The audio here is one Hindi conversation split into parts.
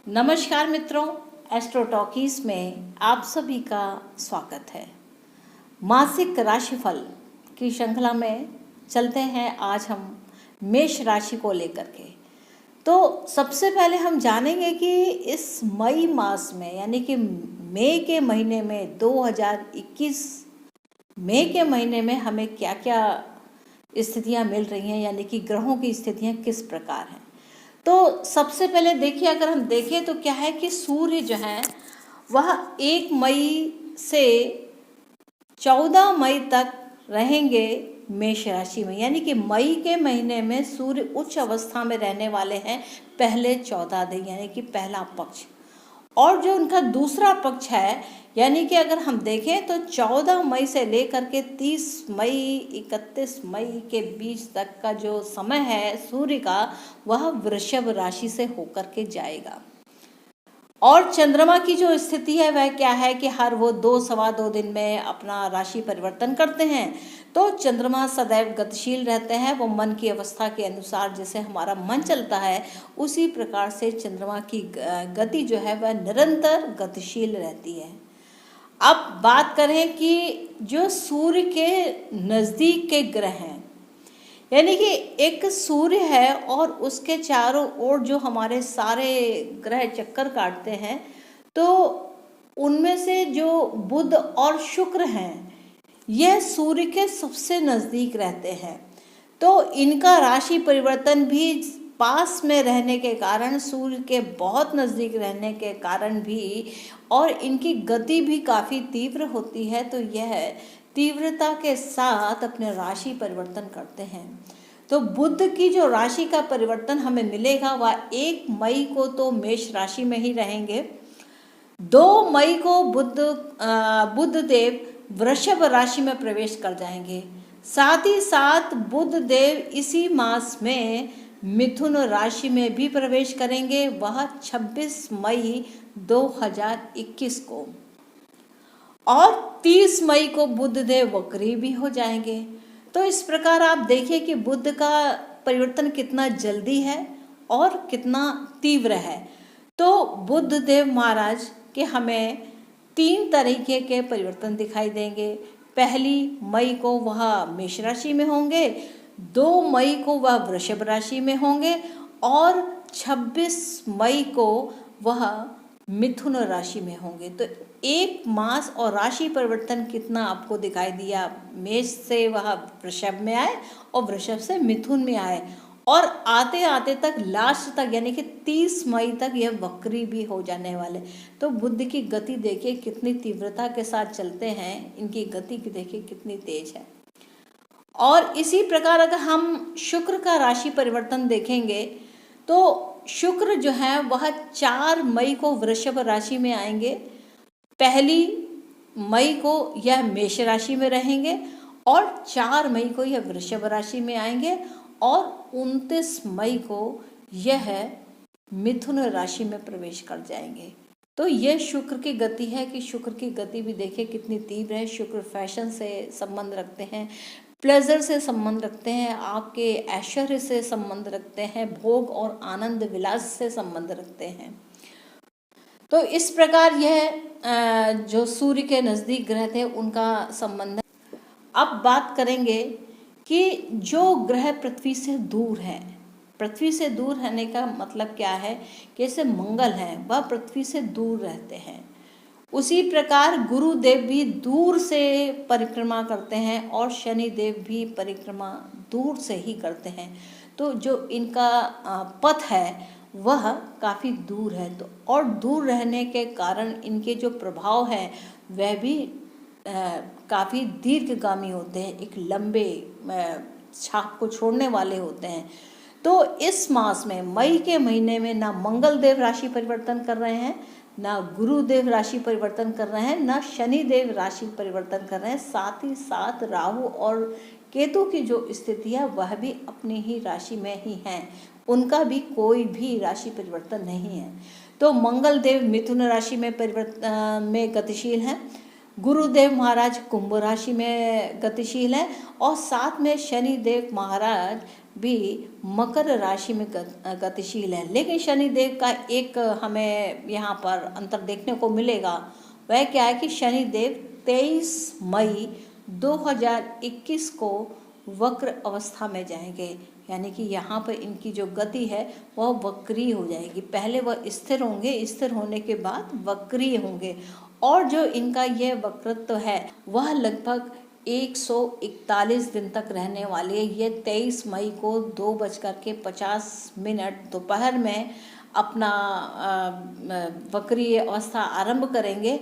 नमस्कार मित्रों, एस्ट्रो टॉकीज में आप सभी का स्वागत है। मासिक राशिफल की श्रृंखला में चलते हैं आज हम मेष राशि को लेकर के। तो सबसे पहले हम जानेंगे कि इस मई मास में यानी कि मई के महीने में 2021 मई के महीने में हमें क्या क्या स्थितियां मिल रही हैं, यानी कि ग्रहों की स्थितियां किस प्रकार हैं। तो सबसे पहले देखिए, अगर हम देखें तो क्या है कि सूर्य जो है वह 1 मई से 14 मई तक रहेंगे मेष राशि में, यानी कि मई के महीने में सूर्य उच्च अवस्था में रहने वाले हैं पहले 14 दिन, यानी कि पहला पक्ष। और जो उनका दूसरा पक्ष है, यानी कि अगर हम देखें तो 14 मई से लेकर के 30 मई 31 मई के बीच तक का जो समय है सूर्य का, वह वृषभ राशि से होकर के जाएगा। और चंद्रमा की जो स्थिति है वह क्या है कि हर वो 2-2.25 दिन में अपना राशि परिवर्तन करते हैं। तो चंद्रमा सदैव गतिशील रहते हैं, वो मन की अवस्था के अनुसार जैसे हमारा मन चलता है उसी प्रकार से चंद्रमा की गति जो है वह निरंतर गतिशील रहती है। अब बात करें कि जो सूर्य के नज़दीक के ग्रह हैं, यानी कि एक सूर्य है और उसके चारों ओर जो हमारे सारे ग्रह चक्कर काटते हैं, तो उनमें से जो बुध और शुक्र हैं यह सूर्य के सबसे नज़दीक रहते हैं। तो इनका राशि परिवर्तन भी पास में रहने के कारण, सूर्य के बहुत नज़दीक रहने के कारण भी, और इनकी गति भी काफ़ी तीव्र होती है, तो यह तीव्रता के साथ अपने राशि परिवर्तन करते हैं। तो बुध की जो राशि का परिवर्तन हमें मिलेगा वह 1 मई को तो मेष राशि में ही रहेंगे। 2 मई को बुध देव वृषभ राशि में प्रवेश कर जाएंगे। साथ ही साथ बुध देव इसी मास में मिथुन राशि में भी प्रवेश करेंगे, वह 26 मई 2021 को। और 30 मई को बुध देव वक्री भी हो जाएंगे। तो इस प्रकार आप देखिए कि बुध का परिवर्तन कितना जल्दी है और कितना तीव्र है। तो बुध देव महाराज के हमें 3 तरीके के परिवर्तन दिखाई देंगे। 1 मई को वह मेष राशि में होंगे, 2 मई को वह वृषभ राशि में होंगे और 26 मई को वह मिथुन राशि में होंगे। तो 1 मास और राशि परिवर्तन कितना आपको दिखाई दिया, मेष से वह वृषभ में आए और वृषभ से मिथुन में आए, और आते आते तक लास्ट तक यानी कि 30 मई तक यह वक्री भी हो जाने वाले। तो बुध की गति देखिए कितनी तीव्रता के साथ चलते हैं, इनकी गति देखिए कितनी तेज है। और इसी प्रकार अगर हम शुक्र का राशि परिवर्तन देखेंगे तो शुक्र जो है वह 4 मई को वृषभ राशि में आएंगे, 1 मई को यह मेष राशि में रहेंगे और 4 मई को यह वृषभ राशि में आएंगे और 29 मई को यह मिथुन राशि में प्रवेश कर जाएंगे। तो यह शुक्र की गति है कि शुक्र की गति भी देखिए कितनी तीव्र है। शुक्र फैशन से संबंध रखते हैं, प्लेजर से संबंध रखते हैं, आपके ऐश्वर्य से संबंध रखते हैं, भोग और आनंद विलास से संबंध रखते हैं। तो इस प्रकार यह जो सूर्य के नज़दीक ग्रह थे उनका संबंध है। अब बात करेंगे कि जो ग्रह पृथ्वी से दूर है, पृथ्वी से दूर रहने का मतलब क्या है कि जैसे मंगल है वह पृथ्वी से दूर रहते हैं, उसी प्रकार गुरुदेव भी दूर से परिक्रमा करते हैं और शनि देव भी परिक्रमा दूर से ही करते हैं। तो जो इनका पथ है वह काफ़ी दूर है, तो और दूर रहने के कारण इनके जो प्रभाव है वह भी काफ़ी दीर्घगामी होते हैं, एक लंबे छाप को छोड़ने वाले होते हैं। तो इस मास में मई के महीने में ना मंगल देव राशि परिवर्तन कर रहे हैं, ना गुरुदेव राशि परिवर्तन कर रहे हैं, ना शनि देव राशि परिवर्तन कर रहे हैं। साथ ही साथ राहु और केतु की जो स्थिति है वह भी अपनी ही राशि में ही हैं, उनका भी कोई भी राशि परिवर्तन नहीं है। तो मंगल देव मिथुन राशि में गतिशील हैं, गुरुदेव महाराज कुंभ राशि में गतिशील हैं और साथ में शनि देव महाराज भी मकर राशि में गतिशील है। लेकिन शनिदेव का एक हमें यहाँ पर अंतर देखने को मिलेगा, वह क्या है कि शनिदेव 23 मई 2021 को वक्र अवस्था में जाएंगे, यानी कि यहाँ पर इनकी जो गति है वह वक्री हो जाएगी। पहले वह स्थिर होंगे, स्थिर होने के बाद वक्री होंगे, और जो इनका यह वक्रत्व है वह लगभग 141 दिन तक रहने वाली है। ये 23 मई को 2:50 दोपहर में अपना वक्री अवस्था आरंभ करेंगे,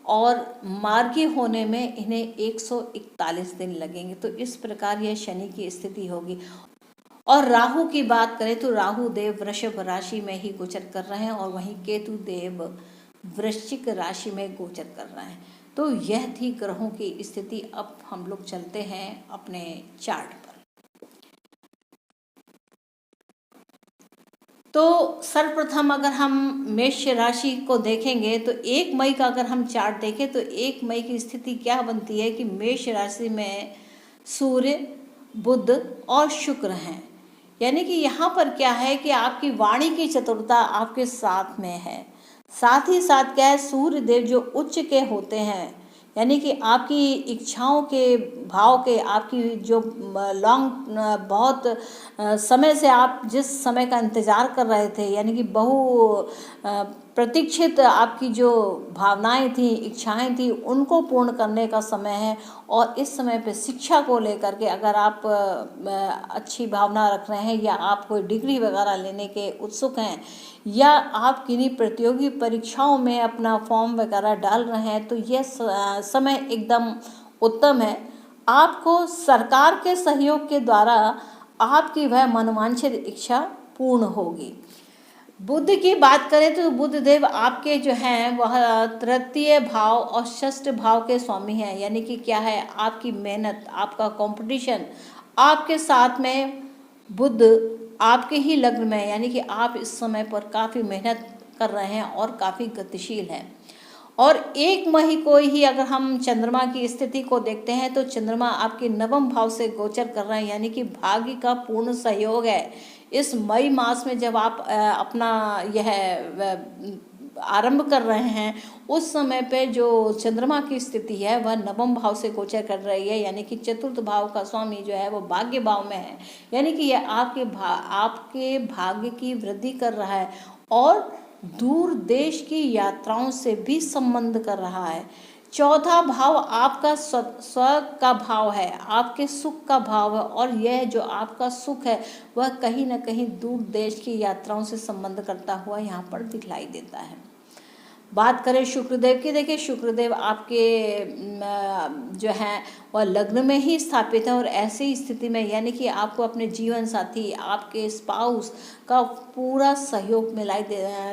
और मार्गी होने में इन्हें 141 दिन लगेंगे। तो इस प्रकार यह शनि की स्थिति होगी। और राहु की बात करें तो राहु देव वृषभ राशि में ही गोचर कर रहे हैं, और वहीं केतु देव वृश्चिक राशि में गोचर कर रहे हैं। तो यह थी ग्रहों की स्थिति। अब हम लोग चलते हैं अपने चार्ट पर। तो सर्वप्रथम अगर हम मेष राशि को देखेंगे तो 1 मई का अगर हम चार्ट देखें तो 1 मई की स्थिति क्या बनती है कि मेष राशि में सूर्य, बुध और शुक्र हैं। यानी कि यहाँ पर क्या है कि आपकी वाणी की चतुरता आपके साथ में है। साथ ही साथ क्या है, सूर्य देव जो उच्च के होते हैं, यानी कि आपकी इच्छाओं के भाव के, आपकी जो बहुत समय से आप जिस समय का इंतज़ार कर रहे थे, यानी कि बहु प्रतीक्षित आपकी जो भावनाएं थी, इच्छाएं थी, उनको पूर्ण करने का समय है। और इस समय पे शिक्षा को लेकर के अगर आप अच्छी भावना रख रहे हैं, या आप कोई डिग्री वगैरह लेने के उत्सुक हैं, या आप किन्हीं प्रतियोगी परीक्षाओं में अपना फॉर्म वगैरह डाल रहे हैं, तो यह समय एकदम उत्तम है। आपको सरकार के सहयोग के द्वारा आपकी वह मनोवांछित इच्छा पूर्ण होगी। बुध की बात करें तो बुध देव आपके जो हैं वह तृतीय भाव और षष्ठ भाव के स्वामी हैं। यानी कि क्या है, आपकी मेहनत, आपका कंपटीशन, आपके साथ में बुध आपके ही लग्न में, यानी कि आप इस समय पर काफ़ी मेहनत कर रहे हैं और काफ़ी गतिशील हैं। और 1 मई को ही अगर हम चंद्रमा की स्थिति को देखते हैं तो चंद्रमा आपके नवम भाव से गोचर कर रहे हैं, यानी कि भाग्य का पूर्ण सहयोग है। इस मई मास में जब आप अपना यह आरंभ कर रहे हैं, उस समय पे जो चंद्रमा की स्थिति है वह नवम भाव से गोचर कर रही है, यानी कि चतुर्थ भाव का स्वामी जो है वो भाग्य भाव में है, यानी कि यह आपके भाग्य की वृद्धि कर रहा है, और दूर देश की यात्राओं से भी संबंध कर रहा है। चौथा भाव आपका स्व का भाव है, आपके सुख का भाव है, और यह जो आपका सुख है वह कहीं ना कहीं दूर देश की यात्राओं से संबंध करता हुआ यहाँ पर दिखलाई देता है। बात करें शुक्रदेव की, देखिए शुक्रदेव आपके जो हैं वह लग्न में ही स्थापित है, और ऐसी स्थिति में यानी कि आपको अपने जीवन साथी, आपके स्पाउस का पूरा सहयोग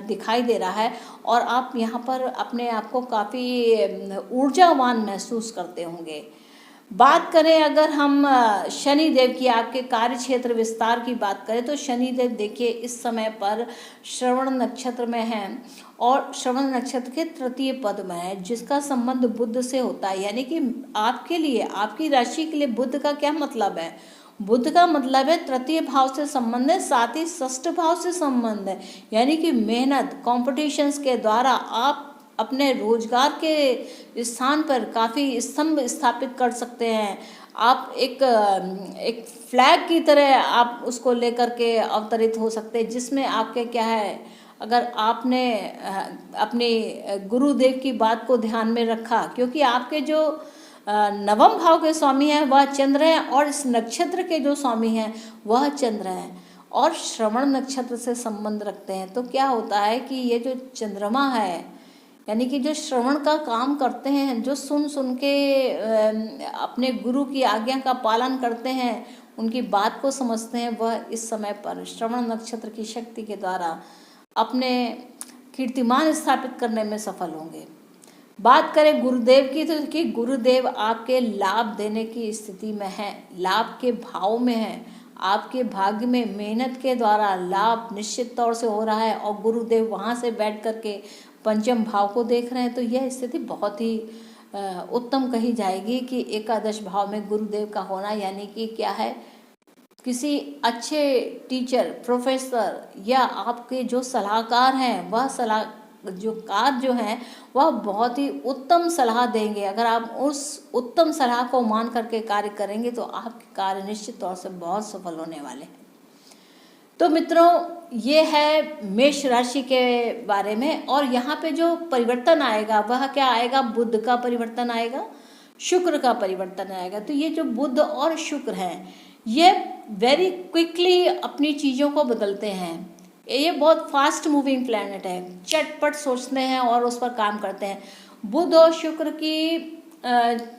दिखाई दे रहा है, और आप यहाँ पर अपने आप को काफ़ी ऊर्जावान महसूस करते होंगे। बात करें अगर हम शनि देव की, आपके कार्य क्षेत्र विस्तार की बात करें तो शनि देव देखिए इस समय पर श्रवण नक्षत्र में हैं, और श्रवण नक्षत्र के तृतीय पद में है, जिसका संबंध बुध से होता है। यानी कि आपके लिए, आपकी राशि के लिए बुध का क्या मतलब है? बुध का मतलब है तृतीय भाव से संबंध है, साथ ही षष्ठ भाव से संबंध है। यानी कि मेहनत, कॉम्पिटिशन्स के द्वारा आप अपने रोजगार के स्थान पर काफ़ी स्तंभ स्थापित कर सकते हैं। आप एक फ्लैग की तरह आप उसको लेकर के अवतरित हो सकते हैं, जिसमें आपके क्या है, अगर आपने अपने गुरुदेव की बात को ध्यान में रखा, क्योंकि आपके जो नवम भाव के स्वामी हैं वह चंद्र हैं, और इस नक्षत्र के जो स्वामी हैं वह चंद्र हैं, और श्रवण नक्षत्र से संबंध रखते हैं। तो क्या होता है कि ये जो चंद्रमा है, यानी कि जो श्रवण का काम करते हैं, जो सुन के अपने गुरु की आज्ञा का पालन करते हैं, उनकी बात को समझते हैं, वह इस समय पर श्रवण नक्षत्र की शक्ति के द्वारा अपने कीर्तिमान स्थापित करने में सफल होंगे। बात करें गुरुदेव की तो कि गुरुदेव आपके लाभ देने की स्थिति में है, लाभ के भाव में है। आपके भाग्य में मेहनत के द्वारा लाभ निश्चित तौर से हो रहा है, और गुरुदेव वहाँ से बैठ करके पंचम भाव को देख रहे हैं। तो यह स्थिति बहुत ही उत्तम कही जाएगी कि एकादश भाव में गुरुदेव का होना, यानी कि क्या है, किसी अच्छे टीचर, प्रोफेसर या आपके जो सलाहकार हैं, वह कार जो हैं वह बहुत ही उत्तम सलाह देंगे। अगर आप उस उत्तम सलाह को मान करके कार्य करेंगे तो आपके कार्य निश्चित तौर से बहुत सफल होने वाले हैं। तो मित्रों, ये है मेष राशि के बारे में। और यहाँ पे जो परिवर्तन आएगा वह क्या आएगा? बुध का परिवर्तन आएगा, शुक्र का परिवर्तन आएगा। तो ये जो बुध और शुक्र हैं ये वेरी क्विकली अपनी चीज़ों को बदलते हैं। ये बहुत फास्ट मूविंग प्लैनेट है, चटपट सोचते हैं और उस पर काम करते हैं। बुध और शुक्र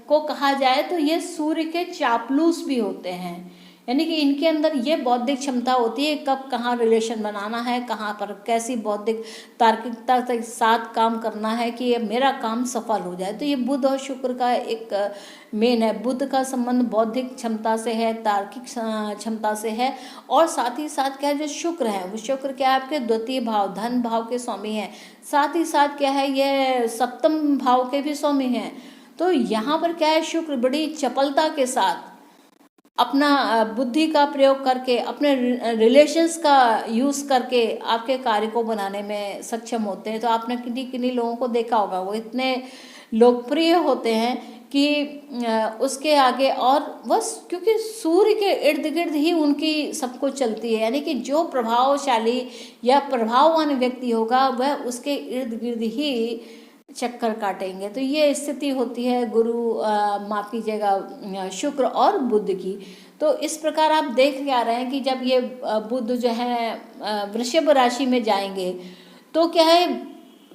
को कहा जाए तो ये सूर्य के चापलूस भी होते हैं, यानी कि इनके अंदर ये बौद्धिक क्षमता होती है कब कहाँ रिलेशन बनाना है, कहाँ पर कैसी बौद्धिक तार्किकता के साथ काम करना है कि ये मेरा काम सफल हो जाए। तो ये बुध और शुक्र का एक मेन है। बुध का संबंध बौद्धिक क्षमता से है, तार्किक क्षमता से है। और साथ ही साथ क्या है, जो शुक्र है वो शुक्र क्या है, आपके द्वितीय भाव धन भाव के स्वामी हैं। साथ ही साथ क्या है, ये सप्तम भाव के भी स्वामी हैं। तो यहाँ पर क्या है, शुक्र बड़ी चपलता के साथ अपना बुद्धि का प्रयोग करके, अपने रिलेशंस का यूज़ करके आपके कार्य को बनाने में सक्षम होते हैं। तो आपने किन्हीं लोगों को देखा होगा, वो इतने लोकप्रिय होते हैं कि उसके आगे और बस, क्योंकि सूर्य के इर्द गिर्द ही उनकी सब कुछ चलती है। यानी कि जो प्रभावशाली या प्रभाववान व्यक्ति होगा वह उसके इर्द गिर्द ही चक्कर काटेंगे। तो ये स्थिति होती है माफ कीजिएगा, शुक्र और बुध की। तो इस प्रकार आप देख के आ रहे हैं कि जब ये बुध जो है वृषभ राशि में जाएंगे तो क्या है,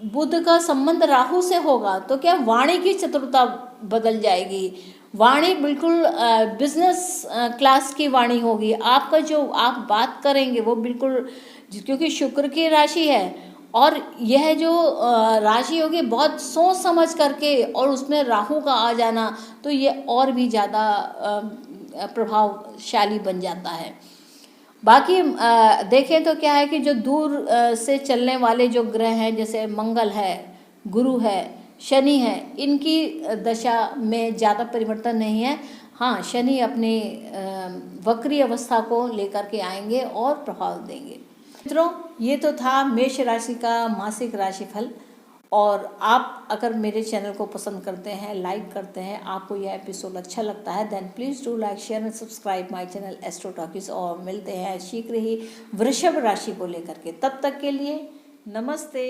बुध का संबंध राहु से होगा तो क्या वाणी की चतुरता बदल जाएगी। वाणी बिल्कुल बिजनेस क्लास की वाणी होगी। आपका जो आप बात करेंगे वो बिल्कुल, क्योंकि शुक्र की राशि है और यह जो राशि होगी बहुत सोच समझ करके, और उसमें राहु का आ जाना तो ये और भी ज़्यादा प्रभावशाली बन जाता है। बाकी देखें तो क्या है कि जो दूर से चलने वाले जो ग्रह हैं, जैसे मंगल है, गुरु है, शनि है, इनकी दशा में ज़्यादा परिवर्तन नहीं है। हाँ, शनि अपनी वक्री अवस्था को लेकर के आएंगे और प्रभाव देंगे। मित्रों, ये तो था मेष राशि का मासिक राशिफल। और आप अगर मेरे चैनल को पसंद करते हैं, लाइक करते हैं, आपको यह एपिसोड अच्छा लगता है, then please do like, share and subscribe my channel Astro Talkies. और मिलते हैं शीघ्र ही वृषभ राशि को लेकर के। तब तक के लिए नमस्ते।